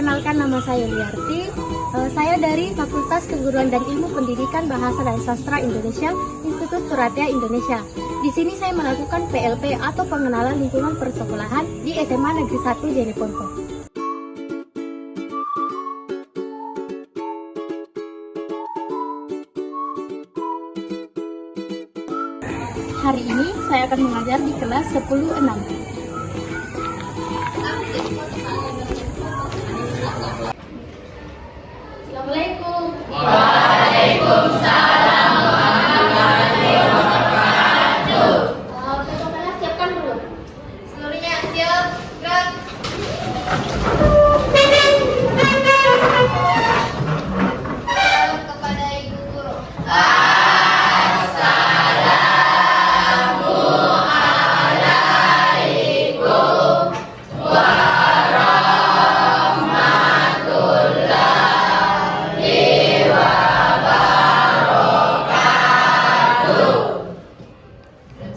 Perkenalkan, nama saya Liarti. Saya dari Fakultas Keguruan dan Ilmu Pendidikan Bahasa dan Sastra Indonesia, Institut Turatia Indonesia. Di sini saya melakukan PLP atau pengenalan lingkungan persekolahan di SMA Negeri 1 Jeneponto. Hari ini saya akan mengajar di kelas 10-6. Assalamualaikum. Waalaikumsalam warahmatullahi wabarakatuh. Pertama-tama siapkan dulu. Seluruhnya siap, gerak. Salam kepada Ibu Guru.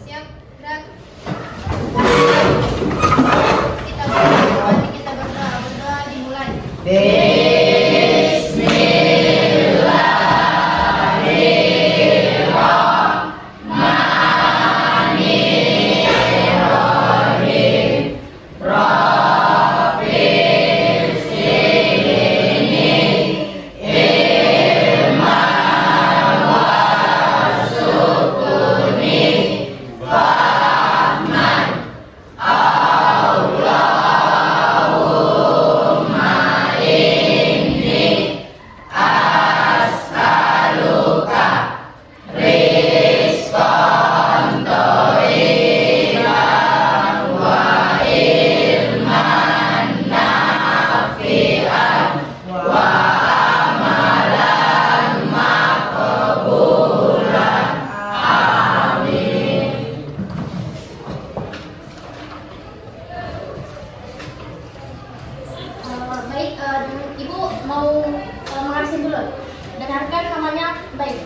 Siap, gerak. Kita berdoa dimulai. Baik, Ibu mau mengarsip dulu. Dengarkan namanya baik.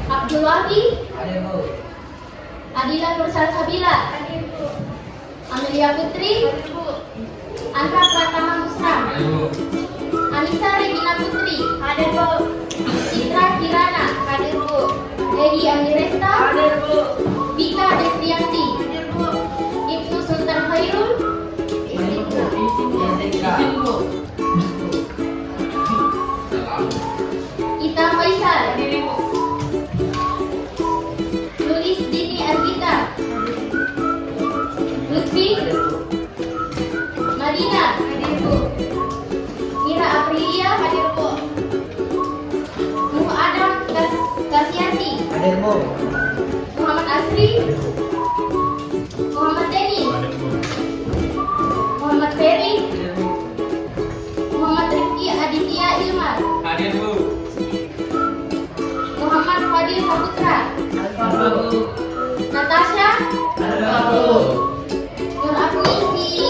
Abdul Wafi, Adila Nursal Sabila, Amelia Putri, Andra Pratama Musra, Anissa Regina Putri, hadir Bu. Citra Kirana, hadir Bu. Egi Amiresta, hadir Bu. Vika Destrianti, hadir Bu. Ibnu Sultan Khairul, izin Bu. Ita Faisal, hadir Bu. Nulis Dini Argita, Lutfi, Madina, hadir Bu. Mira Aprilia, hadir Bu. Nuh Adam Kasianti, Hadir Bu. Muhammad Asri, Muhammad Denny, Muhammad Ferry, Muhammad Rifki Aditya Ilmar, Hadir Bu. Muhammad Fadil Saputra, Hadir Bu. Natasha, Hadir Bu. Nur Afni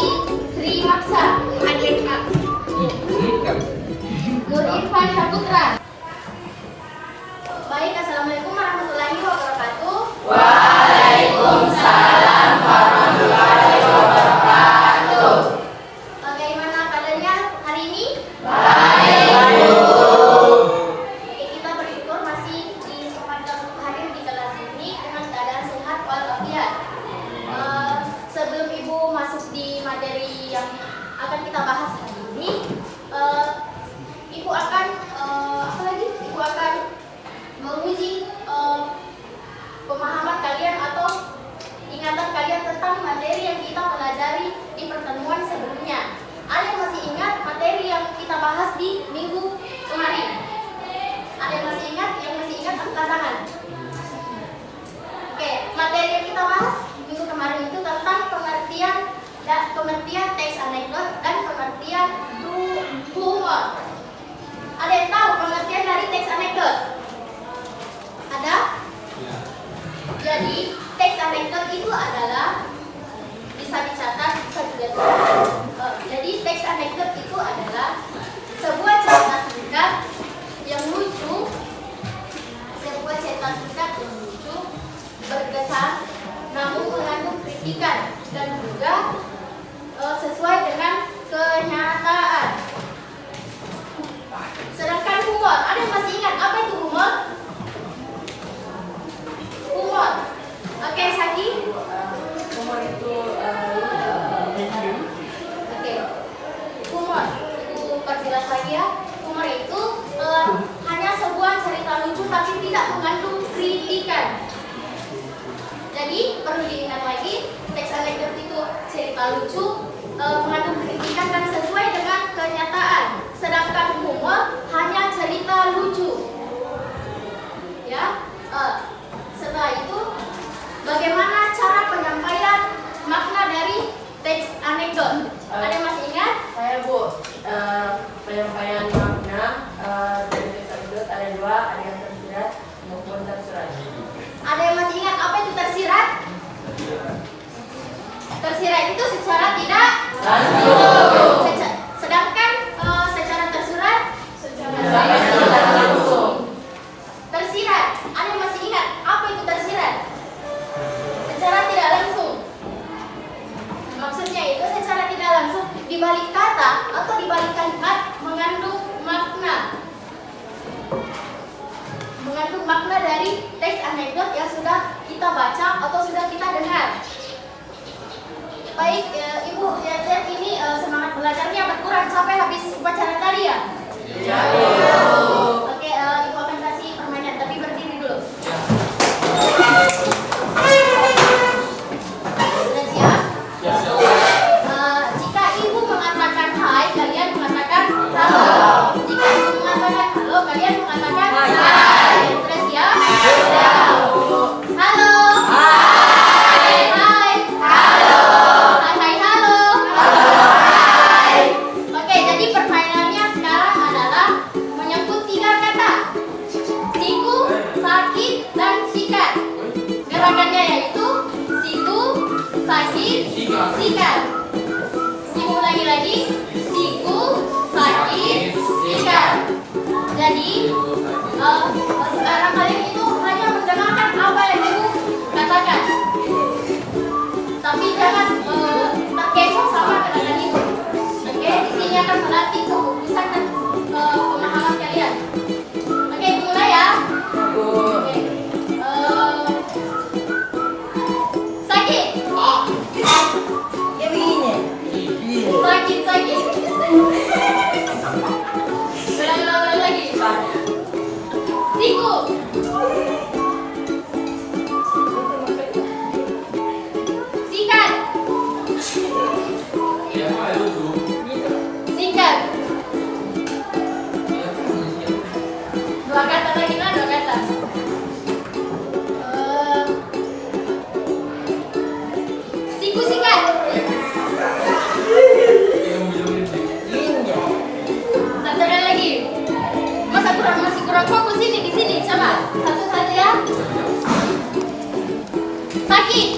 Sri Maksa, hadir Pak. Nur Irfan Saputra. Baik, assalamualaikum warahmatullahi wabarakatuh. Waalaikumsalam warahmatullahi wabarakatuh. Bagaimana keadaannya hari ini? Baik, Bu. Oke, kita bersyukur masih disempatkan untuk hadir di kelas ini dengan keadaan sehat walafiat. Sebelum Ibu masuk di materi yang akan kita bahas hari ini, Ibu akan Ibu akan menguji pemahaman kalian atau ingatan kalian tentang materi yang kita pelajari di pertemuan sebelumnya. Ada yang masih ingat materi yang kita bahas di minggu kemarin? Ada yang masih ingat? Yang masih ingat angkat tangan. Oke, materi yang kita bahas minggu kemarin itu tentang pengertian teks anekdot dan pengertian humor. Ada yang tahu pengertian dari teks anekdot? Ada? Jadi, teks anekdot itu adalah bisa dicatat, bisa juga tidak. Jadi, teks anekdot itu adalah sebuah cerita singkat yang lucu, sederhana namun mengandung kritikan dan juga sesuai dengan kenyataan. Sedangkan humor, ada yang masih ingat apa itu humor? Humor. Oke, Saki. Humor itu Oke. Humor. Itu perjelas lagi ya. Humor itu hanya sebuah cerita lucu tapi tidak mengandung kritikan. Jadi perlu diingat lagi, teks anekdot itu cerita lucu, mengandung kritikan dan sesuai dengan kenyataan. Sedangkan humor hanya cerita lucu. Ya, setelah itu bagaimana cara penyampaian makna dari teks anekdot? Ada yang masih ingat? saya Bu, penyampaian makna dari teks anekdot ada dua, ada yang tersirat maupun tersurat. Ada yang masih ingat apa itu tersirat? Tersirat itu secara tidak Langsung. Sedangkan secara tersurat Secara tidak langsung. tersirat. Ada yang masih ingat apa itu tersirat? Secara tidak langsung. Maksudnya itu secara tidak langsung di balik kata atau di balik kalimat mengandung makna. Mengandung makna dari teks anekdot yang sudah kita baca atau sudah kita dengar. Baik, Ibu lihat ini semangat belajarnya berkurang sampai habis upacara tadi ya? Iya. Oke, Ibu akan kasih permainan, tapi berdiri dulu. Sudah siap? Jika Ibu mengatakan hai, kalian mengatakan halo. Jika Ibu mengatakan halo, kalian mengatakan hai. Sudah siap? Halo. Hai. Hai. Halo. Hai, hai, halo. Hai. Oke, jadi permainannya sekarang adalah menyebut 3 kata. Siku, sakit, dan sikat. Gerakannya yaitu siku, sakit, sikat. Siku lagi, siku, sakit, sikat. Jadi sekarang kalian itu hanya mendengarkan apa yang Ibu katakan, tapi jangan terkecoh sama kata-kata Ibu. Oke, di sini akan melatih kefokusan dan pemahaman kalian. Oke, mulai ya. Oke. Sakit. Ya begini. Sakit. Ulang lagi. Siku. Sikat. Sikat. 2 kata lagi lah, 2 kata. Siku sikat. Satu kali lagi. Masih kurang fokus ini di sini. Coba satu ya. Sakit.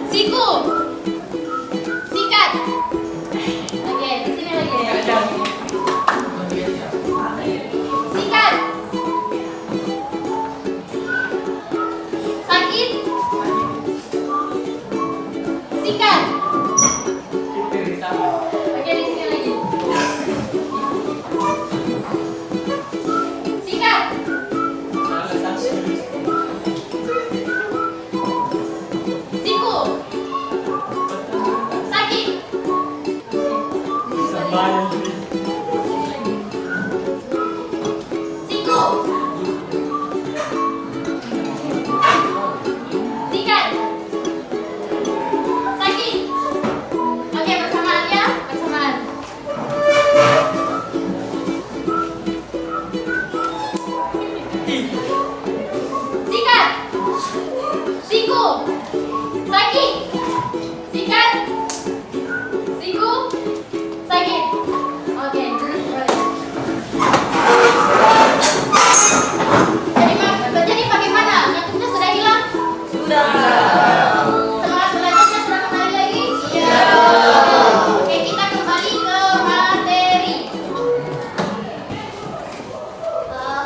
Siku. Sikat. Oke, di sini lagi. Sikat. Sakit. Sikat. Oke, di sini lagi. Sikat. Siku. Sakit. Siku. Sikat. Sakit. Oke, bersamaan ya, bersamaan. Sikat. Siku. Sakit. Sikat. Siku. Sakit. Oke, jadi bagaimana? Ngantuknya sudah hilang? Sudah. Semangat belajarnya sudah kembali lagi? Iya. Oke, kita kembali ke materi.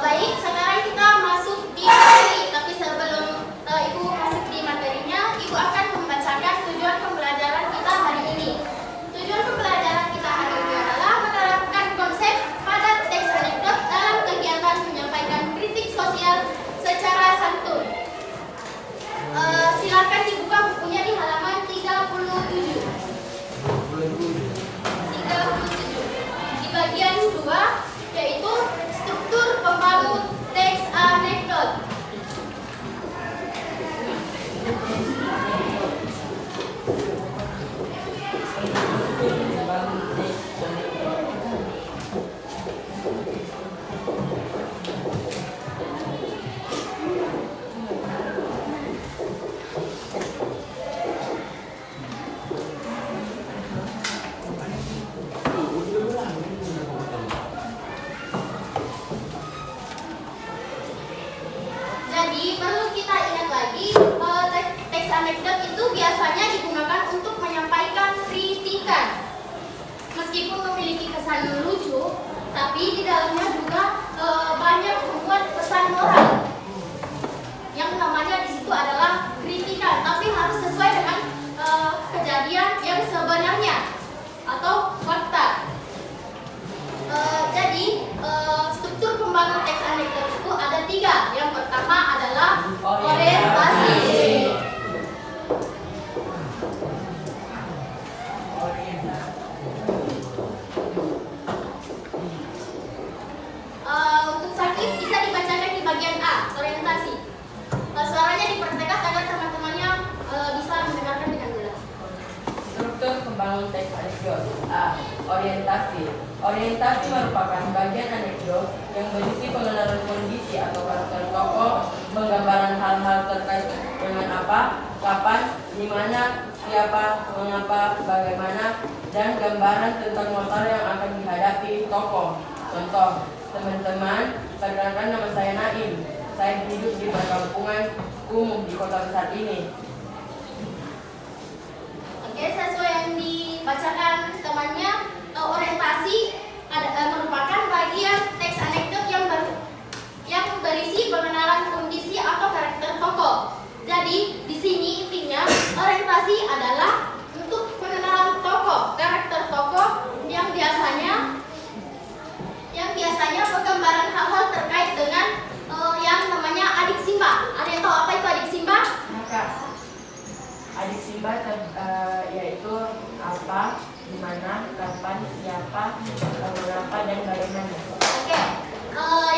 Baik, sekarang kita masuk di materi. Jadi perlu kita ingat lagi, teks anekdot itu biasanya digunakan untuk menyampaikan kritikan. Meskipun memiliki kesan lucu, tapi di dalamnya juga banyak membuat pesan moral. Yang namanya di situ adalah kritikan, tapi harus sesuai dengan kejadian yang sebenarnya atau fakta. Jadi struktur pembangun teks anekdot itu ada 3. Yang pertama adalah orientasi. Untuk sakit bisa dibacakan di bagian A, orientasi. Suaranya dipertegas agar teman-temannya bisa mendengarkan dengan jelas. Struktur pembangun teks anekdot. A. Orientasi. Orientasi merupakan bagian anekdot yang berisi pengenalan kondisi atau karakter tokoh, penggambaran hal-hal terkait dengan apa, kapan, di mana, siapa, mengapa, bagaimana, dan gambaran tentang masalah yang akan dihadapi tokoh. Contoh, teman-teman, perkenalkan nama saya Naim. Saya hidup di perkampungan kumuh di kota besar ini. Oke, sesuai yang dibacakan temannya, orientasi merupakan bagian teks anekdot yang berisi pengenalan kondisi atau karakter tokoh. Jadi di sini intinya orientasi adalah untuk pengenalan tokoh, karakter tokoh yang biasanya penggambaran hal-hal terkait dengan yang namanya adik Simba. Ada yang tahu apa itu adik Simba? Maka adik Simba yaitu apa, di mana, kapan, siapa, mengapa, dan bagaimana. Oke,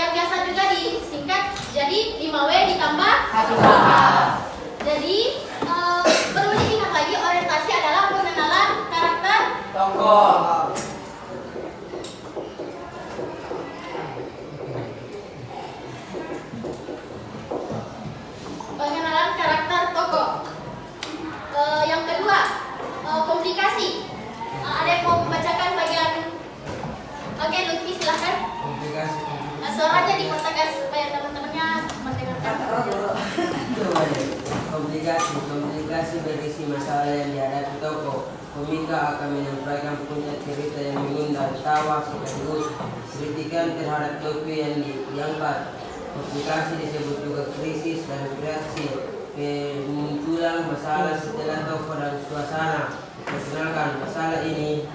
yang biasa juga disingkat jadi 5W ditambah 1H. Jadi perlu diingat lagi orientasi adalah pengenalan karakter Tokoh. pengenalan karakter tokoh. Yang kedua, komplikasi. Ada yang mau membacakan bagian? Oke, Lutfi silahkan. Komplikasi. Suaranya dipertegas supaya teman-temannya mendengarkan. Komplikasi berisi masalah yang dihadapi tokoh. Komika akan menyampaikan punya cerita yang mengundang tawa sekaligus kritikan terhadap topik yang diangkat. Komplikasi disebut juga krisis dan reaksi. Kemunculan masalah setelah tokoh dan suasana. Perkenalkan masalah ini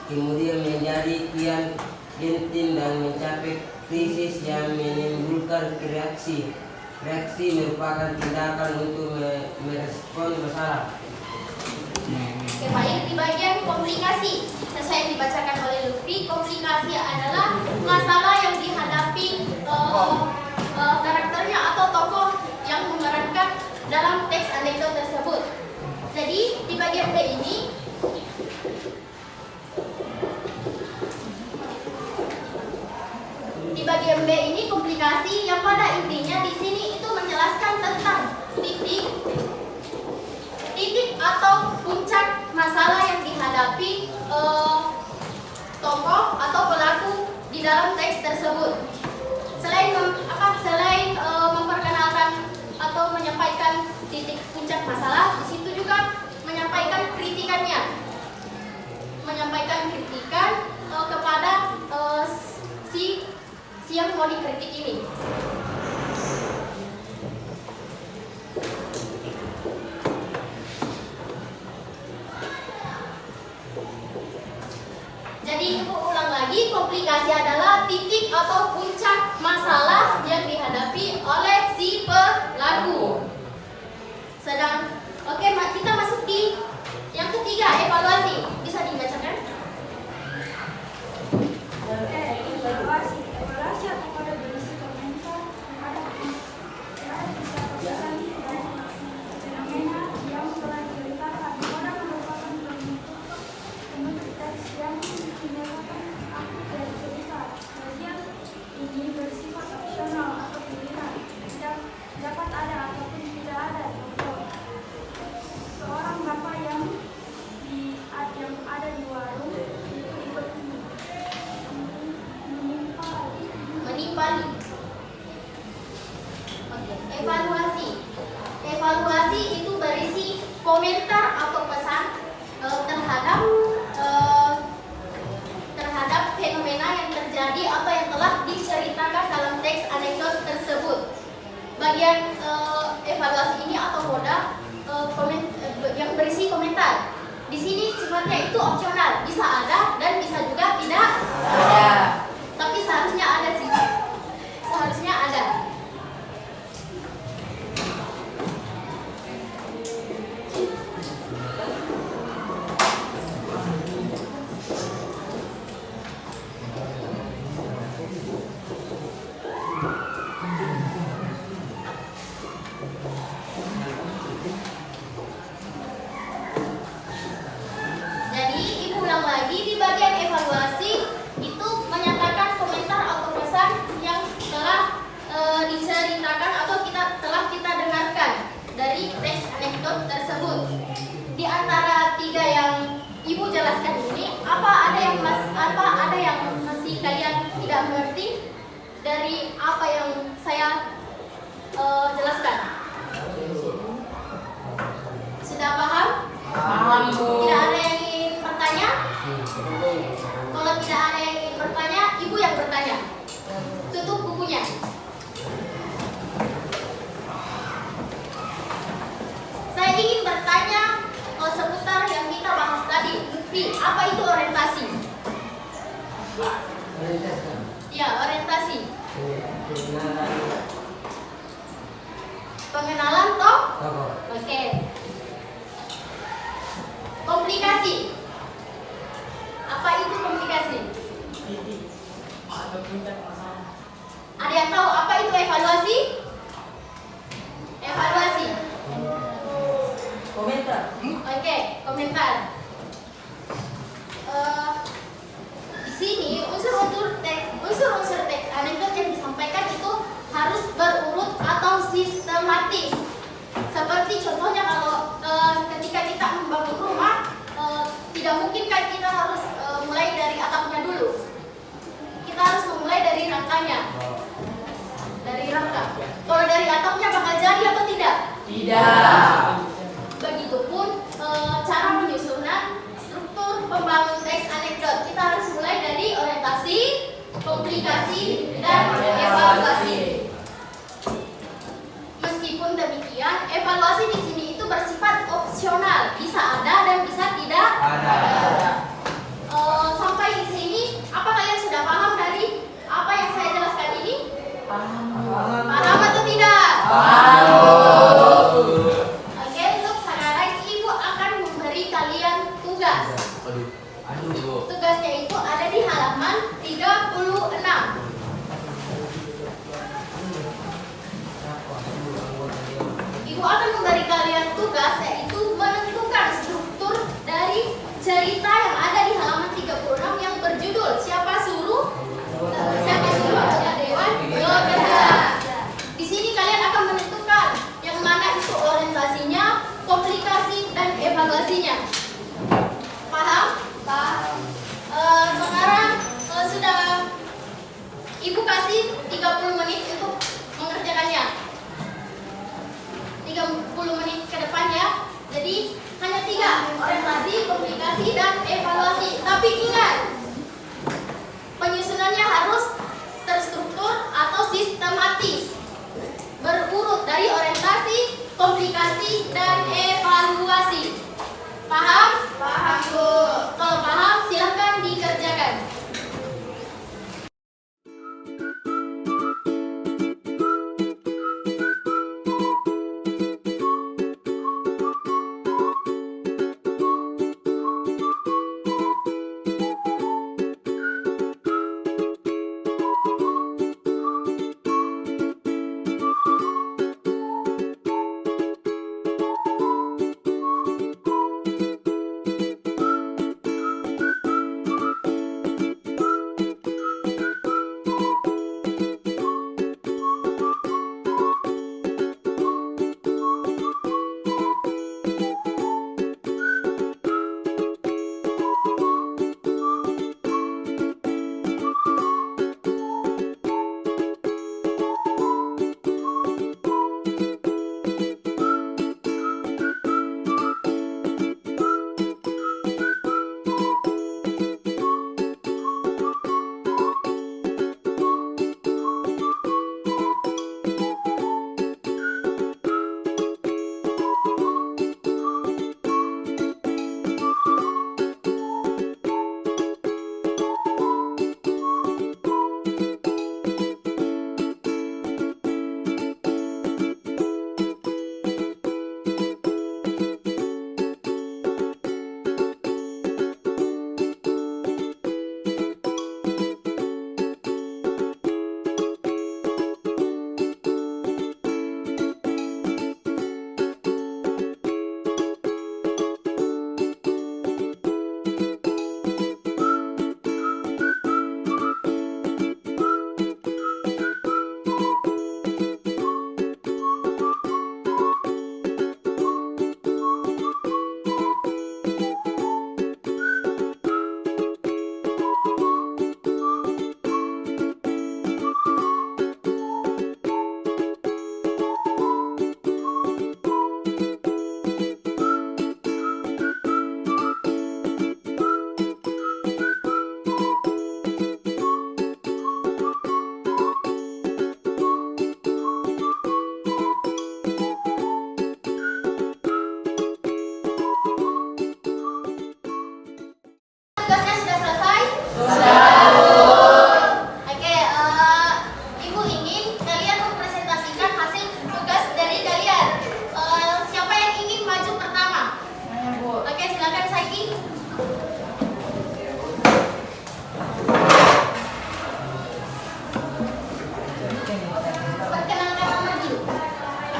kemudian menjadi kian genting dan mencapai krisis yang menimbulkan reaksi. Reaksi merupakan tindakan untuk merespon masalah. Oke, baik, di bagian komplikasi sesuai yang dibacakan oleh Lutfi, komplikasi adalah masalah yang dihadapi karakternya atau tokoh yang memerankan dalam teks anekdot tersebut. Jadi di bagian B ini komplikasi yang pada intinya di sini itu menjelaskan tentang titik atau puncak masalah yang dihadapi tokoh atau pelaku di dalam teks tersebut. Selain memperkenalkan atau menyampaikan titik puncak masalah, di situ juga menyampaikan kritikannya, menyampaikan kritikan kepada si yang mau dikritik ini. Jadi ibu ulang lagi, komplikasi adalah titik atau puncak masalah yang dihadapi oleh si pelaku. Oke, kita masuk di yang ketiga, evaluasi. Bisa dibacakan? Evaluasi atau pada berisi komentar terhadap fenomena yang telah diceritakan. Pada merupakan bentuk teks yang menyatakan arti dari cerita. Bagian ini bersifat komentar atau pesan terhadap terhadap fenomena yang terjadi atau yang telah diceritakan dalam teks anekdot tersebut. Bagian evaluasi ini atau moda yang berisi komentar. Di sini sifatnya itu opsional, bisa ada dan bisa juga tidak ada. Tapi seharusnya ada sih. Seharusnya ada. Jadi, Ibu ulang lagi di bagian evaluasi itu menyatakan komentar atau pesan yang telah diceritakan atau telah kita dengarkan dari teks anekdot tersebut. Di antara 3 yang Ibu jelaskan ini, apa ada yang masih kalian tidak mengerti dari apa yang saya jelaskan? Sudah paham? Paham, Bu. Tidak ada yang ingin bertanya? Kalau tidak ada yang ingin bertanya, Ibu yang bertanya. Tutup bukunya. Saya ingin bertanya seputar yang kita bahas tadi. Lutfi, apa itu orientasi? Ya, orientasi. Pengenalan toh? Oke. Komplikasi. Apa itu komplikasi? Ada yang tahu apa itu evaluasi? Evaluasi. Komentar. Oke, komentar. Di sini unsur-unsur teks anekdot yang disampaikan itu harus berurut atau sistematis. Seperti contohnya kalau ketika kita membangun rumah, tidak mungkin kan kita harus mulai dari atapnya dulu. Kita harus memulai dari rangkanya. Dari rangka. Kalau dari atapnya bakal jadi atau tidak? Tidak. Begitupun cara penyusunan struktur pembangun teks anekdot. Kita harus mulai dari orientasi, komplikasi, dan evaluasi. Meskipun demikian, evaluasi di sini itu bersifat opsional, bisa ada dan bisa tidak ada. Sampai di sini, apa kalian sudah paham dari apa yang saya jelaskan ini? Paham atau tidak? Oke, untuk sekarang Ibu akan memberi kalian tugas. Tugasnya itu ada di halaman 36. Ibu akan memberi kalian tugas yaitu menentukan struktur dari cerita yang ada di halaman 36 yang berjudul Siapa Suruh Ada Dewan Bekerja. Di sini kalian akan menentukan yang mana itu orientasinya, komplikasi, dan evaluasinya. Paham? Paham. Sekarang sudah Ibu kasih 30 menit untuk mengerjakannya. 30 menit ke depan ya. Jadi hanya 3, orientasi, komplikasi, dan evaluasi. Tapi ingat, penyusunannya harus terstruktur atau sistematis, berurut dari orientasi, komplikasi, dan evaluasi. Paham? Paham, Bu. Kalau paham, silahkan dikerjakan.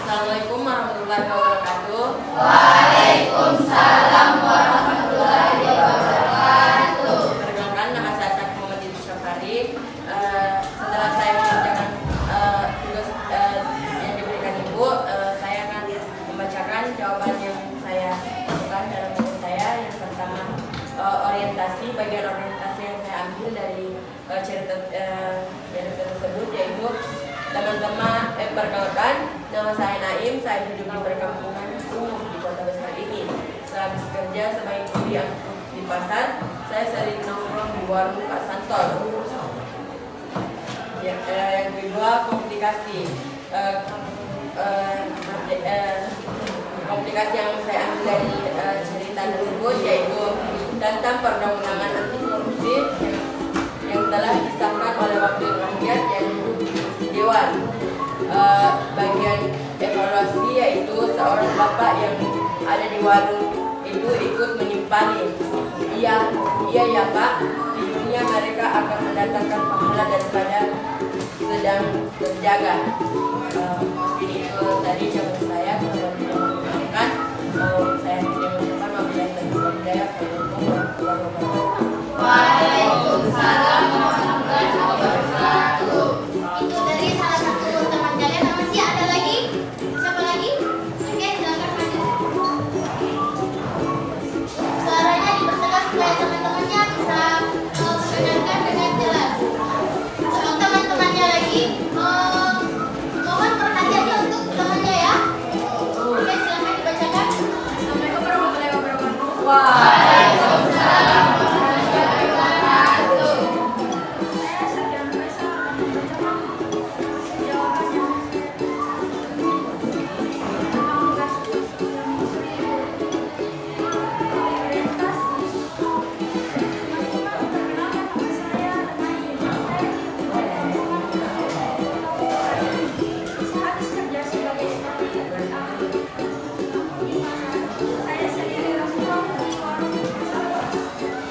Assalamualaikum warahmatullahi wabarakatuh. Waalaikumsalam warahmatullahi wabarakatuh. Perkenalkan, nama saya Syafiq Muhammad Idris Syafari. Setelah saya mengerjakan tugas yang diberikan Ibu, saya akan membacakan jawaban yang saya lakukan dalam buku saya. Yang pertama, orientasi. Bagian orientasi yang saya ambil dari cerita tersebut yaitu teman-teman perkenalkan, nama saya Naim. Saya hidup di perkampungan umum di kota besar ini. Sehabis kerja sebagai kuli angkut di pasar, saya sering nongkrong di warung Pak Santos. Yang kedua, komunikasi. Komunikasi yang saya ambil dari cerita tersebut yaitu tentang perundang-undangan anti korupsi yang telah disahkan oleh Wakil Rakyat yang duduk di Dewan. Bagian evaluasi yaitu seorang bapak yang ada di warung itu ikut menyimpani. Iya ya Pak, di dunia mereka akan mendatangkan pahala daripada sedang terjaga. Ini itu tadi jawaban saya. Kalau tidak mendengarkan, saya tidak mendengarkan. Wabillahi taufiq wal hidayah. Assalamualaikum warahmatullahi wabarakatuh. Waalaikumsalam warahmatullahi wabarakatuh. Itu dari salah satu teman kalian. Masih ada lagi? Siapa lagi? Oke, silakan maju. Suaranya dipertegas supaya teman-temannya bisa mendengarkan dengan jelas. Untuk teman-temannya lagi, mohon perhatiannya untuk temannya ya. Oke, silakan dibacakan. Assalamualaikum warahmatullahi wabarakatuh. Waalaikumsalam. Saya Sarjana Faisal akan membacakan jawabannya. Tentang tugas yang orientasi. Teman-teman, perkenalkan nama saya Naim. Sehabis kerja sebagai kuli angkut di pasar, saya sendiri nongkrong di warung Pak Santos.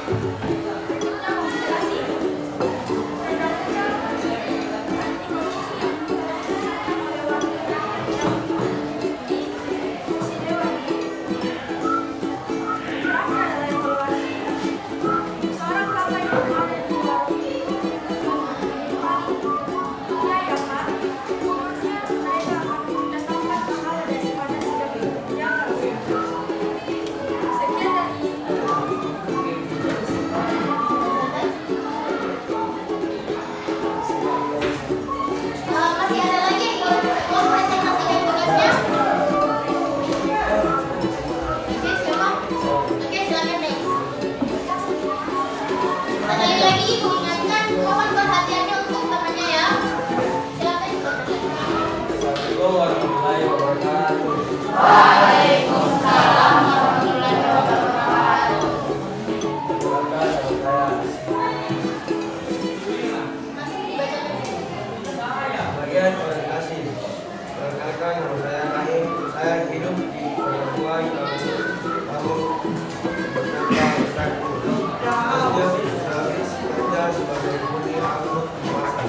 Berikutnya komunikasi. Undang-undang anti korupsi yang telah disahkan oleh Wakil Rakyat di Komisi Dewan. Terakhir adalah evaluasi. Seorang bapak yang ada di warung itu ikut menyimpani. Iya ya Pak, di dunia mereka akan mendatangkan pahala daripada sedang terjaga. Sekian dari Masih ada lagi yang mau presentasikan tugasnya? Oke, siapa? Oke, silakan deh. Sekali lagi Ibu ingatkan, mohon perhatiannya untuk temannya ya. Silakan Ibu. Assalamualaikum warahmatullahi wabarakatuh. Waalaikumsalam warahmatullahi wabarakatuh. Perkenalkan, nama Masih dibacakan. saya bagian orientasi. Perkenalkan, nama saya Naim. Saya hidup di perkampungan namun sehabis kerja sebagai kuli angkut di pasar,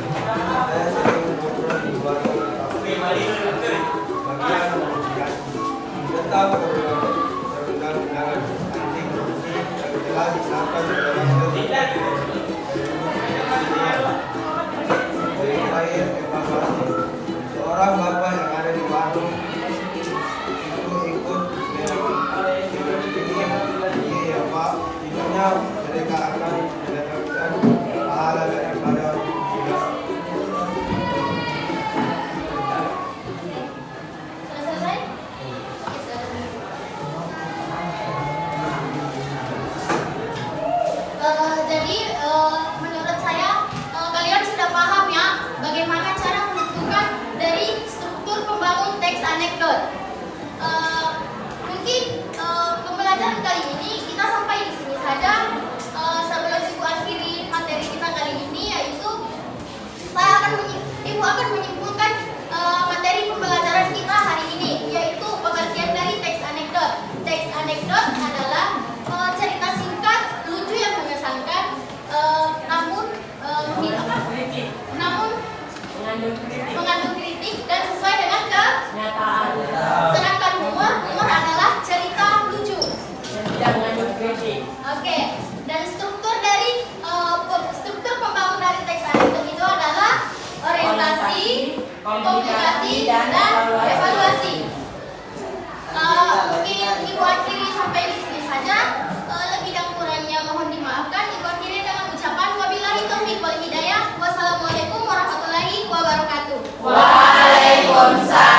saya sering nongkrong di warung bagian komunikasi tentang perundang-undangan anti korupsi yang telah disahkan oleh Wakil Rakyat yang terakhir evaluasi. Seorang bapak yang ada di warung itu ikut ini ya Pak, di dunia mereka akan mendapatkan pahala daripada Sudah selesai? Oke, silakan. Jadi menurut saya kalian sudah paham ya bagaimana cara menentukan dari struktur pembangun teks anekdot. Mungkin pembelajaran kali ini kita sampai di sini saja. Sebelum Ibu akhiri materi kita kali ini, yaitu Ibu akan menyimpulkan materi pembelajaran kita hari ini, yaitu pengertian dari teks anekdot. Teks anekdot adalah cerita singkat lucu yang mengesankan, namun mengandung kritik dan sesuai dengan kenyataan. Waalaikumsalam.